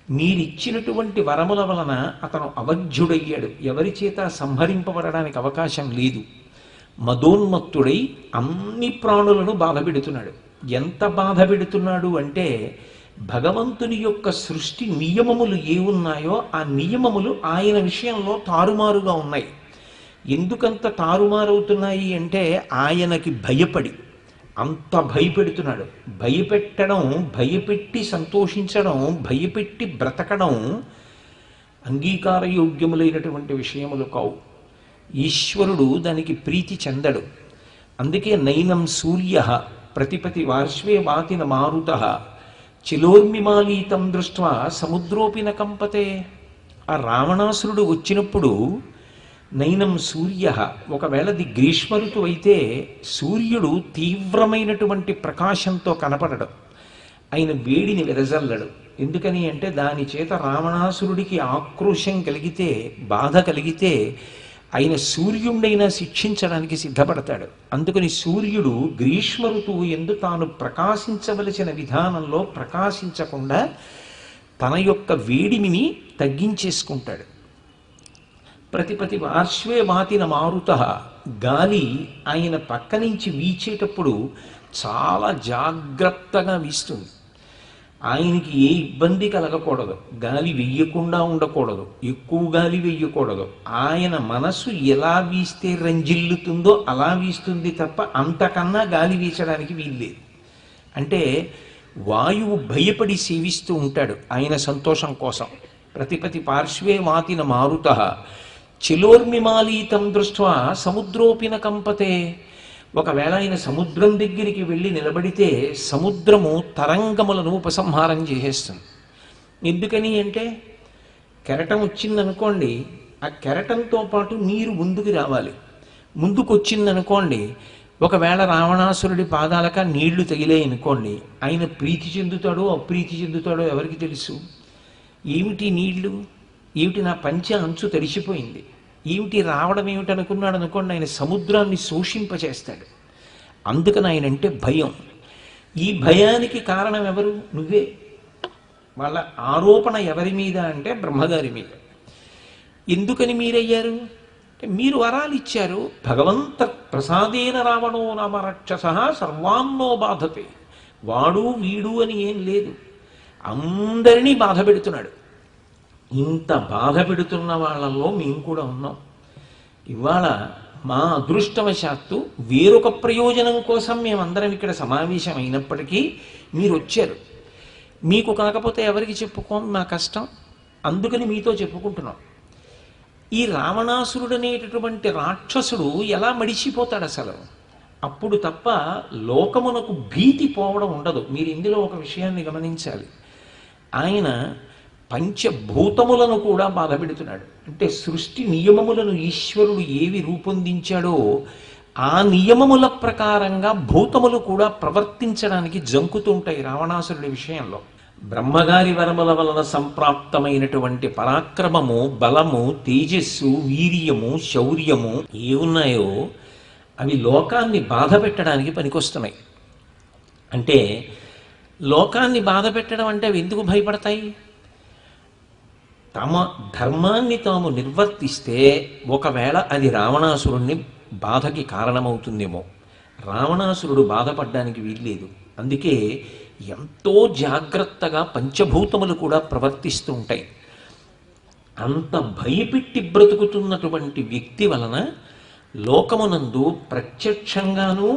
మీరిచ్చినటువంటి వరముల వలన అతను అవధ్యుడయ్యాడు, ఎవరి చేత సంహరింపబడడానికి అవకాశం లేదు. మదోన్మత్తుడై అన్ని ప్రాణులను బాధపెడుతున్నాడు. ఎంత బాధ పెడుతున్నాడు అంటే, భగవంతుని యొక్క సృష్టి నియమములు ఏ ఉన్నాయో ఆ నియమములు ఆయన విషయంలో తారుమారుగా ఉన్నాయి. ఎందుకంత తారుమారవుతున్నాయి అంటే, ఆయనకి భయపడి అంత భయపెడుతున్నాడు. భయపెట్టడం, భయపెట్టి సంతోషించడం, భయపెట్టి బ్రతకడం అంగీకారయోగ్యములైనటువంటి విషయములు కావు. ఈశ్వరుడు దానికి ప్రీతి చెందడు. అందుకే నైనం సూర్య ప్రతిపతి వార్ష్వే వాతిన మారుత చిలోర్మిమాలీతం దృష్ట్వా సముద్రోపిన కంపతే. ఆ రావణాసురుడు వచ్చినప్పుడు నైనం సూర్య, ఒకవేళది గ్రీష్మ ఋతువు అయితే సూర్యుడు తీవ్రమైనటువంటి ప్రకాశంతో కనపడడు, ఆయన వేడిని వెదజల్లడు. ఎందుకని అంటే దాని చేత రావణాసురుడికి ఆక్రోశం కలిగితే, బాధ కలిగితే ఆయన సూర్యుడైనా శిక్షించడానికి సిద్ధపడతాడు. అందుకని సూర్యుడు గ్రీష్మ ఋతువు ఎందు తాను ప్రకాశించవలసిన విధానంలో ప్రకాశించకుండా తన యొక్క వేడిమిని తగ్గించేసుకుంటాడు. ప్రతిపతి పార్శ్వే వాతిన మారుత, గాలి ఆయన పక్క నుంచి వీచేటప్పుడు చాలా జాగ్రత్తగా వీస్తుంది. ఆయనకి ఏ ఇబ్బంది కలగకూడదు, గాలి వెయ్యకుండా ఉండకూడదు, ఎక్కువ గాలి వెయ్యకూడదు. ఆయన మనసు ఎలా వీస్తే రంజిల్లుతుందో అలా వీస్తుంది తప్ప అంతకన్నా గాలి వీచడానికి వీల్లేదు. అంటే వాయువు భయపడి సేవిస్తూ ఉంటాడు ఆయన సంతోషం కోసం. ప్రతిపతి పార్శ్వే వాతిన మారుత చిలోర్మిమాలీతం దృష్ట్వా సముద్రోపిన కంపతే. ఒకవేళ ఆయన సముద్రం దగ్గరికి వెళ్ళి నిలబడితే సముద్రము తరంగములను ఉపసంహారం చేసేస్తుంది. ఎందుకని అంటే, కెరటం వచ్చిందనుకోండి, ఆ కెరటంతో పాటు నీరు ముందుకు రావాలి. ముందుకు వచ్చిందనుకోండి, ఒకవేళ రావణాసురుడి పాదాలక నీళ్లు తగిలాయనుకోండి, ఆయన ప్రీతి చెందుతాడో అప్రీతి చెందుతాడో ఎవరికి తెలుసు? ఏమిటి నీళ్లు, ఏమిటి నా పంచె అంచు తడిసిపోయింది, ఏమిటి రావడం ఏమిటి అనుకున్నాడు అనుకోండి, ఆయన సముద్రాన్ని శోషింపచేస్తాడు. అందుకని ఆయన అంటే భయం. ఈ భయానికి కారణం ఎవరు? నువ్వే. వాళ్ళ ఆరోపణ ఎవరి మీద అంటే బ్రహ్మగారి మీద. ఎందుకని మీరయ్యారు అంటే, మీరు వరాలు ఇచ్చారు. భగవంత ప్రసాదేన రావణో నామ రక్షస సర్వాన్నో బాధతే. వాడు వీడు అని ఏం లేదు, అందరినీ బాధ పెడుతున్నాడు. ఇంత బాధ పెడుతున్న వాళ్ళల్లో మేము కూడా ఉన్నాం. ఇవాళ మా అదృష్టవశాత్తు వేరొక ప్రయోజనం కోసం మేమందరం ఇక్కడ సమావేశం అయినప్పటికీ మీరు వచ్చారు. మీకు కాకపోతే ఎవరికి చెప్పుకోం మా కష్టం, అందుకని మీతో చెప్పుకుంటున్నాం. ఈ రావణాసురుడు అనేటటువంటి రాక్షసుడు ఎలా మడిచిపోతాడు అసలు? అప్పుడు తప్ప లోకమునకు భీతి పోవడం ఉండదు. మీరు ఇందులో ఒక విషయాన్ని గమనించాలి. ఆయన పంచభూతములను కూడా బాధపెడుతున్నాడు. అంటే సృష్టి నియమములను ఈశ్వరుడు ఏవి రూపొందించాడో ఆ నియమముల ప్రకారంగా భూతములు కూడా ప్రవర్తించడానికి జంకుతుంటాయి రావణాసురుడి విషయంలో. బ్రహ్మగారి వరముల వలన సంప్రాప్తమైనటువంటి పరాక్రమము, బలము, తేజస్సు, వీర్యము, శౌర్యము ఏ ఉన్నాయో అవి లోకాన్ని బాధ పెట్టడానికి పనికొస్తున్నాయి. అంటే లోకాన్ని బాధ పెట్టడం అంటే అవి ఎందుకు భయపడతాయి? తమ ధర్మాన్ని తాము నిర్వర్తిస్తే ఒకవేళ అది రావణాసురుణ్ణి బాధకి కారణమవుతుందేమో. రావణాసురుడు బాధపడడానికి వీల్లేదు. అందుకే ఎంతో జాగ్రత్తగా పంచభూతములు కూడా ప్రవర్తిస్తూ ఉంటాయి. అంత భయపెట్టి బ్రతుకుతున్నటువంటి వ్యక్తి వలన లోకమునందు ప్రత్యక్షంగానూ